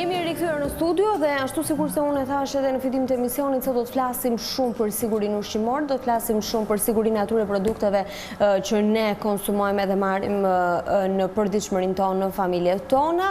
Jemi rikthyer në studio dhe ashtu sikur se unë e thash edhe në fillim të emisionit, sot do të flasim shumë për sigurinë ushqimore, do të flasim shumë për sigurinë e atyre produkteve që ne konsumojmë dhe marrim në përditshmërinë tonë, në familjet tona.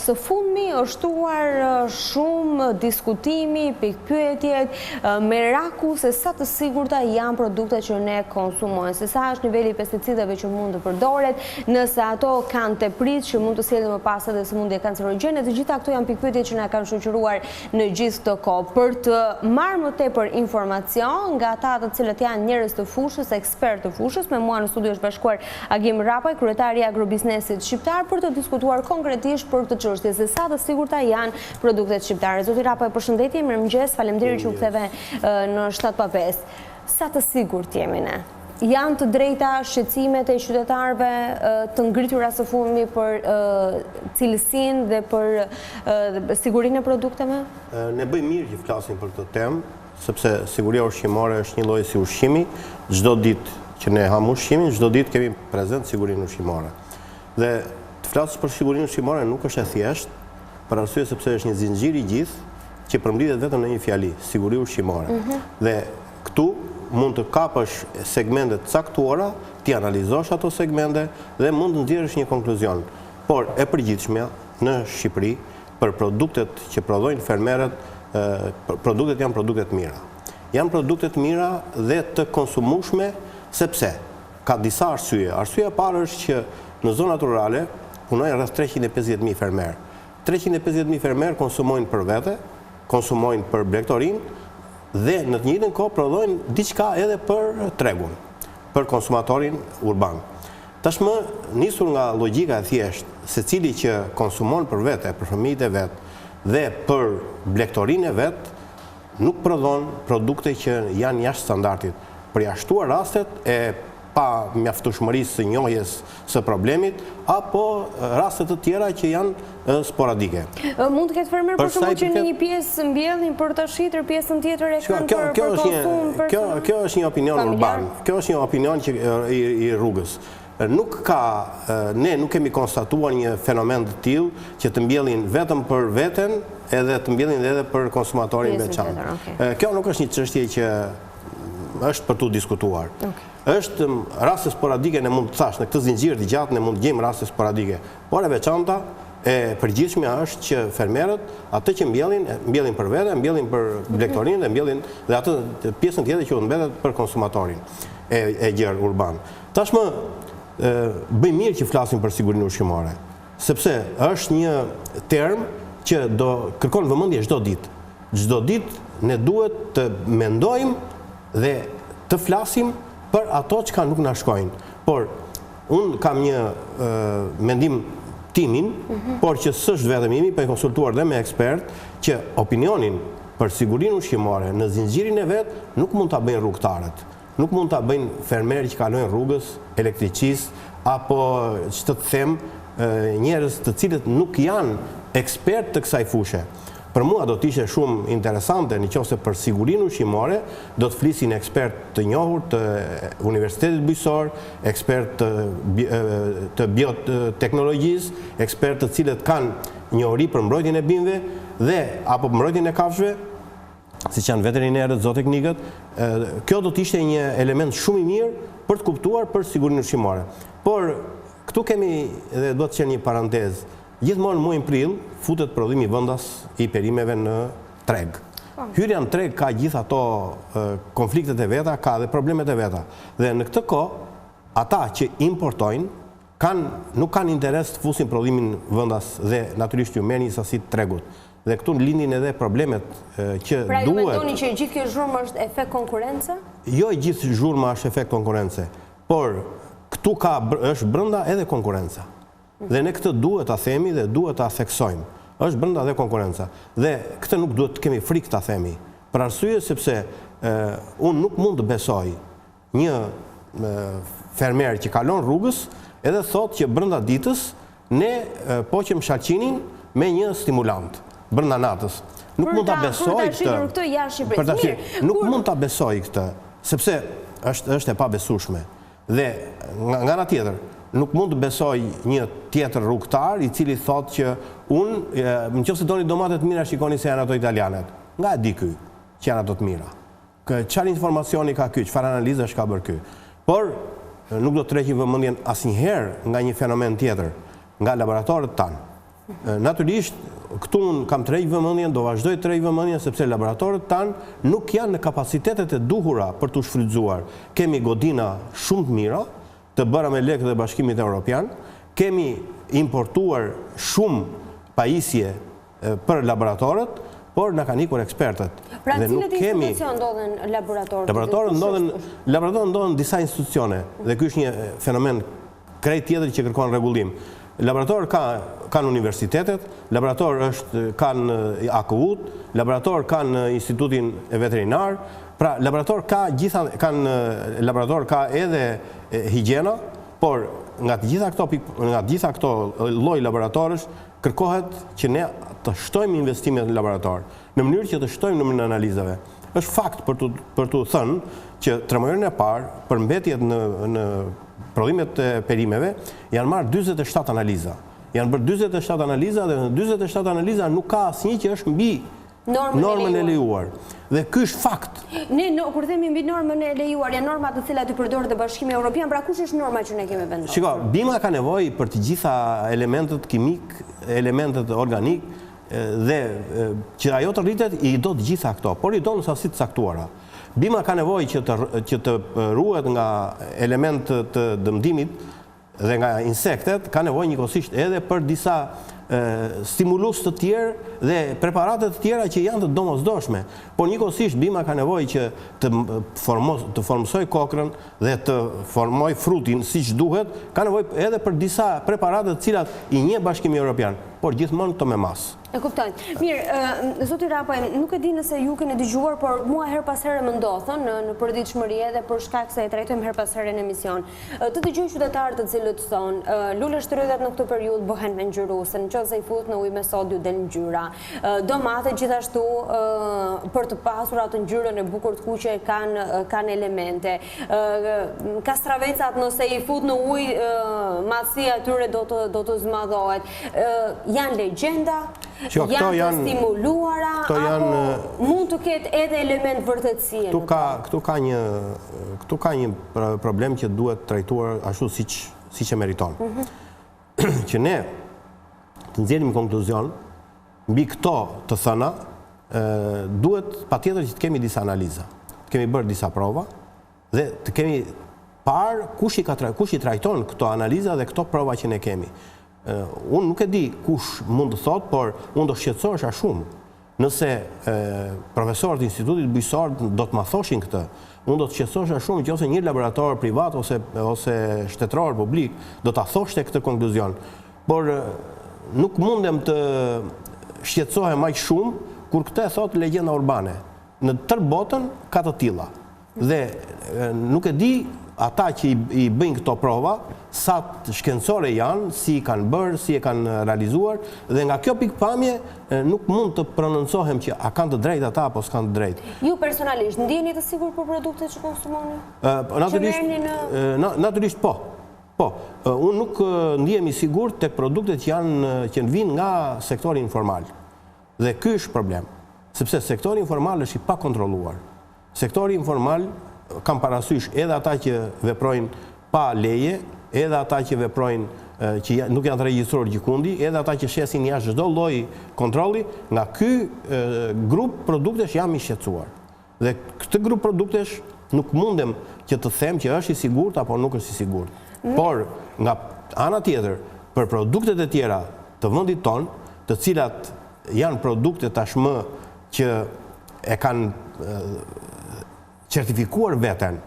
Së fundmi është shtuar shumë diskutimi, pikpyetjet, meraku se sa të sigurta janë produktet që ne konsumojmë, se sa është niveli i pesticideve që mund të përdoret, nëse ato kanë teprit që mund të sjellin më pas edhe sëmundje kancerogjene. Të gjitha këto janë pikpyetje që na kanë shoqëruar në gjithë këtë kohë. Për të marrë më tepër informacion nga ata të cilët janë njerëz të fushës, ekspertë të fushës, me mua në studio është bashkuar Agim Rapaj, kryetari i Agrobiznesit Shqiptare, për të diskutuar konkretisht për këtë çështje, se sa të sigurta janë produktet shqiptare. Zoti Rapaj, përshëndetje, mirëmëngjes, faleminderit që u ktheve në 7:05. Sa të sigurt jemi ne? Janë të drejta shqetësimet e qytetarëve të ngritura së fundmi për cilësinë dhe për sigurinë e produkteve? Ne bëjmë mirë që flasim për këtë temë, sepse siguria ushqimore është një lloj si ushqimi. Çdo ditë që ne ham ushqimin, çdo ditë kemi prezent sigurinë ushqimore. Dhe të flasësh për sigurinë ushqimore nuk është e thjeshtë, për arsye sepse është një zinxhir i gjithë që përmbledhet vetëm në një fjali, siguri ushqimore. Dhe këtu mund të kapësh segmente të caktuara, ti analizosh ato segmente dhe mund të nxjerrësh një konkluzion. Por e përgjithshmja në Shqipëri për produktet që prodhojnë fermerët, produktet janë produkte të mira. Janë produkte të mira dhe të konsumueshme sepse ka disa arsye. Arsyeja e parë është që në zonat rurale punojnë rreth 350.000 fermerë. 350.000 fermerë konsumojnë për vete, konsumojnë për blegtorinë, dhe në të njëjtën kohë prodhojnë diçka edhe për tregun, për konsumatorin urban. Tashmë, nisur nga logjika e thjeshtë, secili që konsumon për vete, për fëmijët e vet dhe për blegtorinë e vet, nuk prodhon produkte që janë jashtë standardit, përjashtuar rastet e pa mjaftueshmërisë së njohjes së problemit, apo raste të tjera që janë sporadike. Mund të ketë fermer për shembull që një pjesë mbjellin për ta shitur, pjesën tjetër e kanë për konsum personal. Kjo është një opinion urban. Kjo është një opinion që i rrugës. Ne nuk kemi konstatuar një fenomen të tillë që të mbjellin vetëm për veten, edhe të mbjellin edhe për konsumatorin veçantë. Kjo nuk është një çështje që është për tu diskutuar. Është raste sporadike, ne mund të thash, në këtë zinxhir të gjatë ne mund të gjejmë raste sporadike, por e veçanta e përgjithshmja është që fermerët atë që mbjellin për vete, mbjellin për blegtorinë dhe mbjellin dhe atë pjesën tjetër që mbetet për konsumatorin e gjerë urban. Tashmë bëjmë mirë që flasim për sigurinë ushqimore, sepse është një term që do kërkon vëmendje çdo ditë. Çdo ditë ne duhet të mendojmë dhe të flasim për ato që nuk na shkojnë. Por unë kam një mendim timin, por që s'është vetëm imi, për e konsultuar dhe me ekspert, që opinionin për sigurinë ushqimore në zinxhirin e vet nuk mund ta bëjnë rrugtarët. Nuk mund ta bëjnë fermerë që kalojnë rrugës, elektricistë, apo që të them njerëz të cilët nuk janë ekspertë të kësaj fushë. Për mua do të ishte shumë interesante nëse për sigurinë ushqimore do të flisin ekspertë të njohur të Universitetit Bujqësor, ekspertë të bioteknologjisë, ekspertë të cilët kanë njohuri për mbrojtjen e bimëve dhe apo mbrojtjen e kafshëve, siç janë veterinerët, zooteknikët. Kjo do të ishte një element shumë i mirë për të kuptuar për sigurinë ushqimore. Por këtu kemi dhe do të qenë një parantezë. Gjithmonë muajin prill futet prodhimi vendas i perimeve në treg. Hyrja në treg ka gjithë ato konfliktet e veta, ka dhe problemet e veta. Dhe në këtë kohë, ata që importojnë nuk kanë interes të fusin prodhimin vendas dhe natyrisht ju merrni sasi të tregut. Dhe këtu lindin edhe problemet që duhet. Pra ju mendoni që gjithë kjo zhurmë është efekt konkurrence? Jo, gjithë zhurma është efekt konkurrence, por këtu është brenda edhe konkurenca. Dhe ne këtë duhet ta themi dhe duhet ta theksojmë. Është brenda dhe konkurenca. Dhe këtë nuk duhet të kemi frikë ta themi. Për arsye sepse unë nuk mund të besoj një fermer që kalon rrugës edhe thotë që brenda ditës ne poqem shalqinin me një stimulant brenda natës. Nuk mund ta besoj këtë. Nuk mund ta besoj këtë, sepse është e pabesueshme. Dhe nga ana tjetër, nuk mund të besoj një tjetër rrugtar i cili thotë që nëse doni domate të mira shikoni se janë ato italianet. Nga e di ky që janë ato të mira. Çfarë informacioni ka ky, çfarë analizash ka bërë ky. Por nuk do të tërheqim vëmendjen asnjëherë nga një fenomen tjetër, nga laboratorët tanë. Natyrisht, këtu unë kam të rejë vëmendjen, do vazhdoj të rejë vëmendjen, sepse laboratorët tanë nuk janë në kapacitetet e duhura për të shfrytzuar. Kemi godina shumë të mira, të bëra me lekë dhe Bashkimit Evropian, kemi importuar shumë pajisje për laboratorët, por në kanë ikur ekspertët. Pra cilët institucion ndodhen laboratorët? Laboratorët ndodhen disa institucione, dhe ky është një fenomen krejt tjetër që kërkon rregullim. Laborator kanë universitetet, laborator kanë AKU-t, laborator kanë institutin veterinar, pra laborator ka edhe higjiena, por nga të gjitha këto lloj laboratorësh kërkohet që ne të shtojmë investimet në laborator, në mënyrë që të shtojmë numrin e analizave. Është fakt për të thënë që tremojën e parë, për mbetjet në prodhimet e perimeve, janë marrë 47 analiza. Janë bërë 47 analiza dhe në 47 analiza nuk ka asnjë që është mbi normën e lejuar. Dhe ky është fakt. Kur themi mbi normën e lejuar, janë norma të cilat i përdoret dhe Bashkimi Evropian, pra kush është norma që ne kemi vendosur? Shiko, bima ka nevojë për të gjitha elementet kimik, elementet organik dhe që ajo të rritet i do të gjitha këto, por i do në sasi të caktuara. Bima ka nevojë që të ruhet nga elementet të dëmtimit dhe nga insektet, ka nevojë njëkohësisht edhe për disa stimulus të tjerë dhe preparate të tjera që janë të domosdoshme. Por njëkohësisht bima ka nevojë që të formsoj kokrën dhe të formoj frutin siç duhet, ka nevojë edhe për disa preparate të cilat i njeh Bashkimi Evropian, por gjithmonë këto me mas. E kuptoj. Mirë, zoti Rapaj, nuk e di nëse ju keni dëgjuar, por mua her pas here më ndodhën në përditshmëri edhe për shkak se e trajtojmë her pas here në emision. Të dëgjoj qytetarë të cilët thonë, lule shtrydhet në këtë periudhë bëhen me ngjyrose, nëse i fut në ujë me sodiu del ngjyra. Domate gjithashtu për të pasur atë ngjyrën e bukur të kuqe kanë elemente. Kastravecat nëse i fut në ujë, masia e tyre do të zmadhohet. Janë legjenda, janë të stimuluara, apo mund të ketë edhe element vërtetësie? Këtu ka një problem që duhet trajtuar ashtu siç e meriton. Që ne të nxjerrim konkluzion mbi këto të thëna, duhet patjetër që të kemi disa analiza, të kemi bërë disa prova dhe të kemi parë kush i trajton këto analiza dhe këto prova që ne kemi. Unë nuk e di kush mund të thotë, por unë do shqetësohesha shumë nëse profesorët e institutit bujqësor do të ma thoshin këtë. Unë do të shqetësohesha shumë nëse një laborator privat ose shtetëror publik do ta thoshte këtë konkluzion. Por nuk mundem të shqetësohem aq shumë kur këtë e thotë legjenda urbane. Në tërë botën ka të tilla. Dhe nuk e di ata që i bëjnë këto prova, sa shkencore janë, si i kanë bërë, si e kanë realizuar, dhe nga kjo pikpamje nuk mund të prononcohem që a kanë të drejtë ata apo s'kanë të drejtë. Ju personalisht ndjeni të sigurt për produktet që konsumoni? Natyrisht po. Unë nuk ndihem i sigurt tek produktet që vinë nga sektori informal. Dhe ky është problem, sepse sektori informal është i pakontrolluar. Sektori informal kam parasysh edhe ata që veprojnë pa leje, edhe ata që veprojnë që nuk janë të regjistruar gjikundi, edhe ata që shesin jashtë çdo lloj kontrolli, nga ky grup produktesh jam i shqetësuar. Dhe këtë grup produktesh nuk mundem që të them që është i sigurt apo nuk është i sigurt. Por nga ana tjetër, për produktet e tjera të vendit ton, të cilat janë produkte tashmë që e kanë certifikuar veten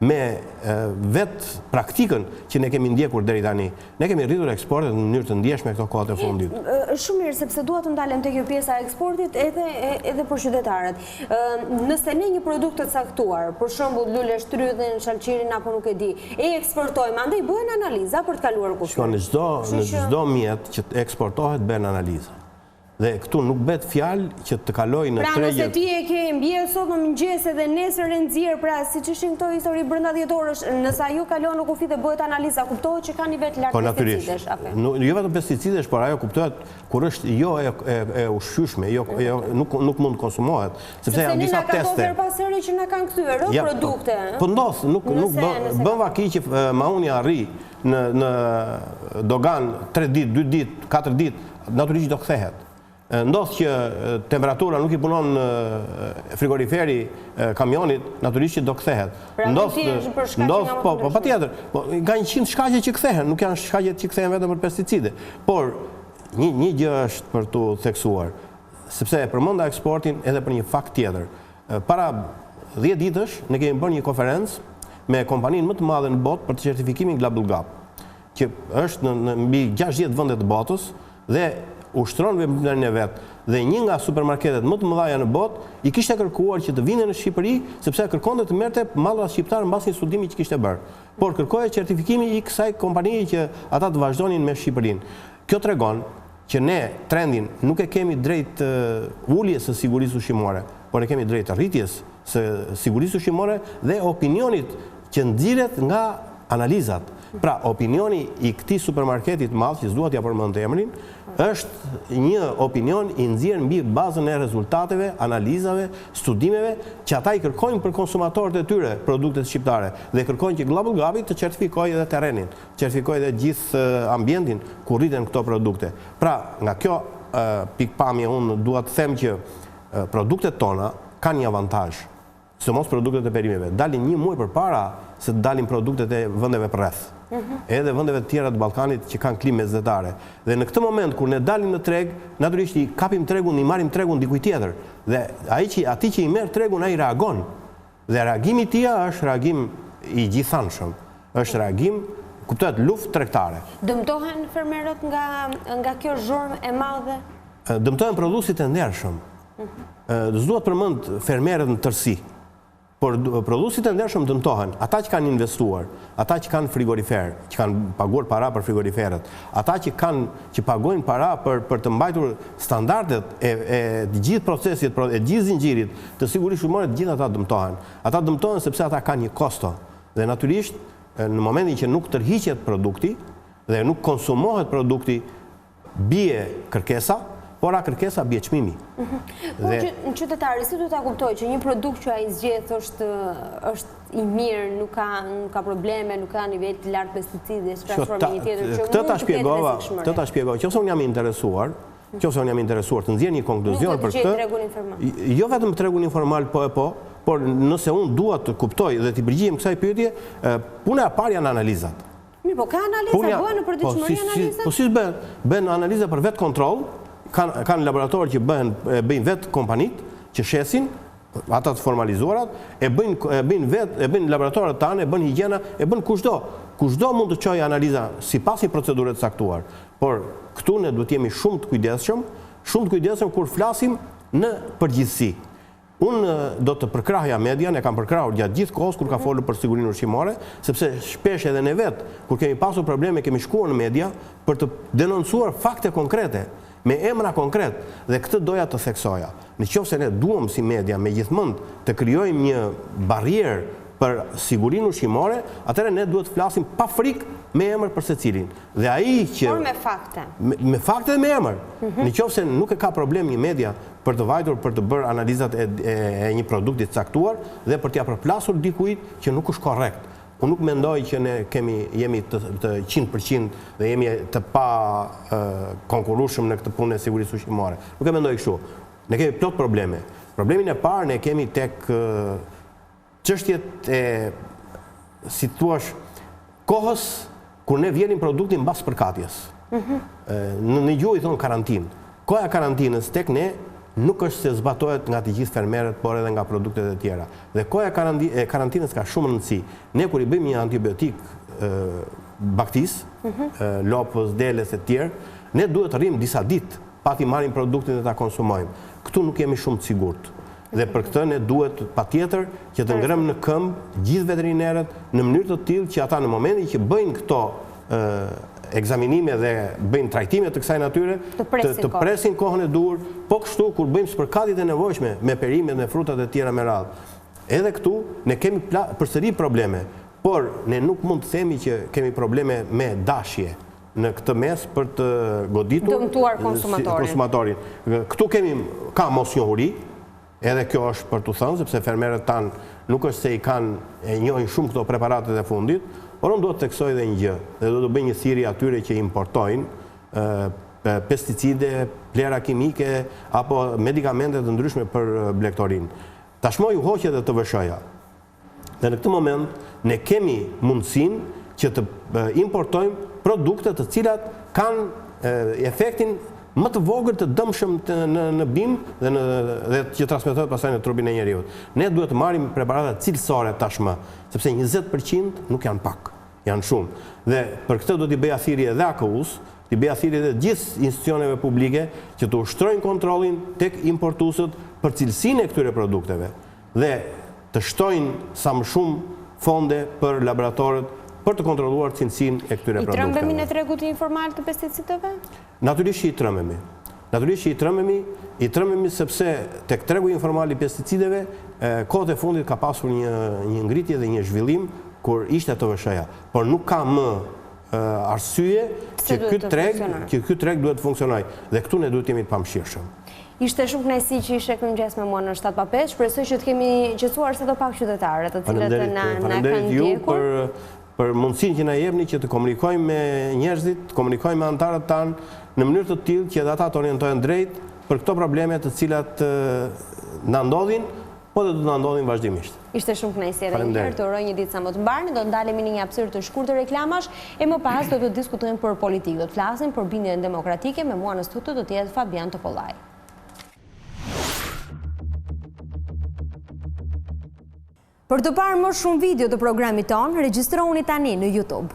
me vetë praktikën që ne kemi ndjekur deri tani. Ne kemi rritur eksportet në mënyrë të ndjeshme këto kohët e fundit. Shumë mirë, sepse dua të ndalem te kjo pjesa e eksportit edhe për qytetarët. Nëse ne një produkt të caktuar, për shembull lule shtrydhen, shalqirin apo nuk e di, e eksportojmë, andaj bëhen analiza për të kaluar kufij. Në çdo mjet që eksportohet bëhen analiza. Dhe këtu nuk bet fjalë që të kaloj në tregje. Pra nëse ti e ke mbje sot në mëngjes dhe nesër e nxjerr, pra siç ishin këto histori brenda 10 orësh, nëse ajo kalon në kufi dhe bëhet analiza, kuptohet që ka nivel të lartë pesticidesh apo? Jo vetëm pesticidesh, por ajo kuptohet kur është jo e ushqyeshme, nuk mund të konsumohet, sepse janë disa teste. Sepse ne na ka pasëri që na kanë kthyer produkte. Po ndodh, nuk bën vaki që mauni arri në dogan 3 ditë, 2 ditë, 4 ditë, natyrisht do kthehet. Ndodh që temperatura nuk i punon frigoriferi kamionit, natyrisht që do kthehet. Ndodh, po patjetër. Ka 100 shkaqe që kthehen, nuk janë shkaqet që kthehen vetëm për pesticide. Por një gjë është për tu theksuar, sepse e përmenda eksportin edhe për një fakt tjetër. Para 10 ditësh ne kemi bërë një konferencë me kompaninë më të madhe në botë për të certifikimin Global Gap, që është në mbi 60 vende të botës dhe ushtron veprimtarin e vet, dhe një nga supermarketet më të mëdha në botë i kishte kërkuar që të vinte në Shqipëri sepse kërkonte të merrte mallat shqiptar mbas një studimi që kishte bërë. Por kërkoi certifikimin i kësaj kompanie që ata të vazhdonin me Shqipërinë. Kjo tregon që ne trendin nuk e kemi drejt uljes së sigurisë ushqimore, por e kemi drejt rritjes së sigurisë ushqimore dhe opinionit që nxirret nga analizat. Pra, opinioni i këtij supermarketit madh, që s'dua t'ja përmend emrin, është një opinion i nxjerrë mbi bazën e rezultateve, analizave, studimeve që ata i kërkojnë për konsumatorët e tyre produktet shqiptare dhe kërkojnë që Global Gapi të certifikojë edhe terrenin, certifikojë edhe gjithë ambientin ku rriten këto produkte. Pra, nga kjo pikpamje unë dua të them që produktet tona kanë një avantazh, sidomos produktet e perimeve. Dalin një muaj përpara se të dalin produktet e vendeve përreth. Edhe vendeve të tjera të Ballkanit që kanë klimë mesdhetare. Dhe në këtë moment kur ne dalim në treg, natyrisht i kapim tregun, i marrim tregun dikujt tjetër. Dhe ati që i merr tregun ai reagon. Dhe reagimi i tij është reagim i gjithanshëm. Është reagim, kuptohet, luftë tregtare. Dëmtohen fermerët nga kjo zhurmë e madhe? Dëmtohen prodhuesit e ndershëm. S'duhet përmend fermerët në tërësi. Por prodhuesit e ndershëm dëmtohen, ata që kanë investuar, ata që kanë frigorifer, që kanë paguar para për frigoriferet, ata që pagojnë para për të mbajtur standardet e gjithë procesit, e gjithë zinxhirit të sigurisë ushqimore, të gjithë ata dëmtohen. Ata dëmtohen sepse ata kanë një kosto. Dhe natyrisht, në momentin që nuk tërhiqet produkti dhe nuk konsumohet produkti, bie kërkesa, por a kërkesa bie çmimi. Por në qytetari, si duhet ta kuptoj që një produkt që ai zgjedh është i mirë, nuk ka probleme, nuk ka nivel të lartë pesticidesh, transformi një tjetër që këtë ta shpjegova, qofse unë jam interesuar të nxjerr një konkluzion për këtë. Jo vetëm tregun informal, por nëse unë dua të kuptoj dhe të përgjigjem kësaj pyetje, puna e parë janë analizat. Mirë, po ka analiza, bëhen në përditshmëri analiza? Po si bëhen analiza për vetë kontroll. Kanë laboratorë që bëjnë vetë kompanit, që shesin, ata të formalizuarat, e bëjnë laboratorët tanë, e bëjnë higjiena, e bëjnë kushdo. Kushdo mund të çojë analiza sipas një procedure të caktuar. Por këtu ne duhet jemi shumë të kujdesshëm kur flasim në përgjithësi. Unë do të përkrahja median, e kam përkrahur gjatë gjithë kohës kur ka folur për sigurinë ushqimore, sepse shpesh edhe ne vetë, kur kemi pasur probleme, kemi shkuar në media për të denoncuar fakte konkrete, me emra konkret, dhe këtë doja të theksoja. Nëse ne duam si media me gjithmonë të krijojmë një barrierë për sigurinë ushqimore, atëherë ne duhet të flasim pa frikë me emër për secilin. Dhe ai që por me fakte. Me fakte dhe me emër. Nëse nuk e ka problem një media për të vajtur për të bërë analizat e një produkti të caktuar dhe për t'ia përplasur dikujt që nuk është korrekt. Unë nuk mendoj që ne jemi të 100% dhe jemi të pa konkurrueshëm në këtë punë e sigurisë ushqimore. Nuk e mendoj kështu. Ne kemi plot probleme. Problemin e parë ne kemi tek çështjet e, si thua, kohës kur ne vjenim produktin mbas përkatjes. Në gjuhë i thon karantinë. Koha e karantinës tek ne nuk është se zbatohet nga të gjithë fermerët, por edhe nga produktet e tjera. Dhe koha e karantinës ka shumë rëndësi. Ne kur i bëjmë një antibiotik baktis, lopës, deles e tjerë, ne duhet të rrim disa ditë pa t'i marrim produktin dhe ta konsumojmë. Këtu nuk jemi shumë të sigurt. Dhe për këtë ne duhet patjetër që të ngrëmë në këmbë gjithë veterinerët në mënyrë të tillë që ata në momentin që bëjnë këto egzaminime dhe bëjnë trajtime të kësaj natyre, të presin kohën e dur, po kështu kur bëjmë spërkatjet e nevojshme me perimet dhe frutat e tjera me radhë. Edhe këtu ne kemi përsëri probleme, por ne nuk mund të themi që kemi probleme me dashje në këtë mes për të goditur dëmtuar konsumatorin. Këtu ka mosnjohuri, edhe kjo është për të thënë, sepse fermerët tanë nuk është se e njohin shumë këto preparatet e fundit, por unë do të theksoj dhe një gjë, dhe do të bëj një thirrje atyre që importojnë pesticide, plera kimike apo medikamente të ndryshme për blegtorin. Tashmë ju hoqet dhe të vëshoja. Dhe në këtë moment ne kemi mundësinë që të importojmë produkte të cilat kanë efektin më të vogël të dëmshëm në bim dhe që transmetohet pastaj në trupin e njeriut. Ne duhet të marrim preparata cilësore tashmë, sepse 20% nuk janë pak, janë shumë. Dhe për këtë do t'i bëja thirrje edhe AKU-s, t'i bëja thirrje edhe gjithë institucioneve publike që të ushtrojnë kontrollin tek importuesët për cilësinë e këtyre produkteve dhe të shtojnë sa më shumë fonde për laboratorët për të kontrolluar cilësinë e këtyre produkteve. I trembemi në tregut informal të pesticideve? Natyrisht që i trembemi sepse tek tregu informal i pesticideve kohët e fundit ka pasur një ngritje dhe një zhvillim kur ishte të vëshëja, por nuk ka më arsye që ky treg duhet të funksionojë dhe këtu ne duhet jemi të pamëshirshëm. Ishte shumë kënaqësi që ishe këtu mëngjes me mua në 7:05. Shpresoj që të kemi qetësuar sa do pak qytetarët, të cilët na kanë ndjekur. Për mundësinë që na jepni që të komunikojmë me njerëzit, të komunikojmë me anëtarët tanë në mënyrë të tillë që ata të orientohen drejt për këto probleme të cilat na ndodhin, po dhe do të na ndodhin vazhdimisht. Ishte shumë kënaqësi edhe një herë, të uroj një ditë sa më të mbarë. Do të ndalemi në një hapësirë të shkurtër reklamash e më pas do të diskutojmë për politikë. Do të flasim për bindjen demokratike. Me mua në studio do të jetë Fabian Topollaj. Për të parë më shumë video të programit tonë, regjistroni tani në YouTube.